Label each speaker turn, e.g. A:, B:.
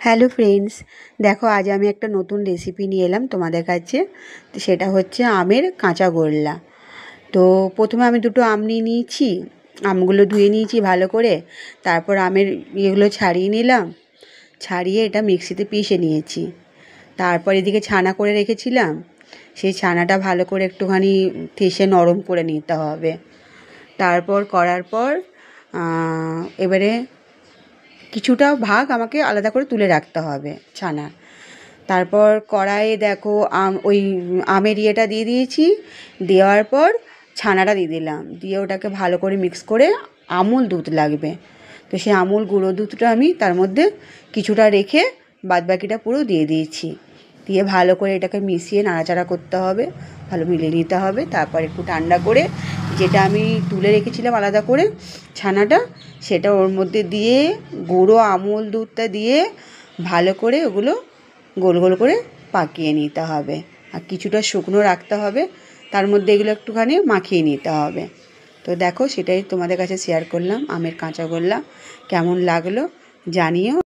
A: Hello friends, দেখো আজ আমি একটা নতুন রেসিপি নিয়ে এলাম তোমাদের কাছে। তো সেটা হচ্ছে আমের কাঁচা গোল্লা। তো প্রথমে আমি দুটো আম নিয়ে নিয়েছি, আমগুলো ধুয়ে নিয়েছি ভালো করে। তারপর আমের ইয়েগুলো ছাড়িয়ে নিলাম, ছাড়িয়ে এটা মিক্সিতে পিষে নিয়েছি। তারপর এদিকে ছানা করে রেখেছিলাম, সেই ছানাটা ভালো করে একটুখানি ঠেসে নরম করে নিতে হবে। তারপর করার পর এবারে কিছুটা ভাগ আমাকে আলাদা করে তুলে রাখতে হবে ছানা। তারপর কড়াইয়ে দেখো ওই আমের ইয়েটা দিয়ে দিয়েছি, দেওয়ার পর ছানাটা দিয়ে দিলাম, দিয়ে ওটাকে ভালো করে মিক্স করে আমুল দুধ লাগবে। তো সেই আমুল গুঁড়ো দুধটা আমি তার মধ্যে কিছুটা রেখে বাদবাকিটা পুরো দিয়ে দিয়েছি। দিয়ে ভালো করে এটাকে মিশিয়ে নাড়াচাড়া করতে হবে, ভালো মিলিয়ে নিতে হবে। তারপর একটু ঠান্ডা করে যেটা আমি তুলে রেখেছিলাম আলাদা করে ছানাটা, সেটা ওর মধ্যে দিয়ে গুঁড়ো আমুল দুধটা দিয়ে ভালো করে ওগুলো গোল গোল করে পাকিয়ে নিতে হবে। আর কিছুটা শুকনো রাখতে হবে, তার মধ্যে এগুলো একটুখানি মাখিয়ে নিতে হবে। তো দেখো সেটাই তোমাদের কাছে শেয়ার করলাম, আমের কাঁচা গোল্লা। কেমন লাগলো জানিও।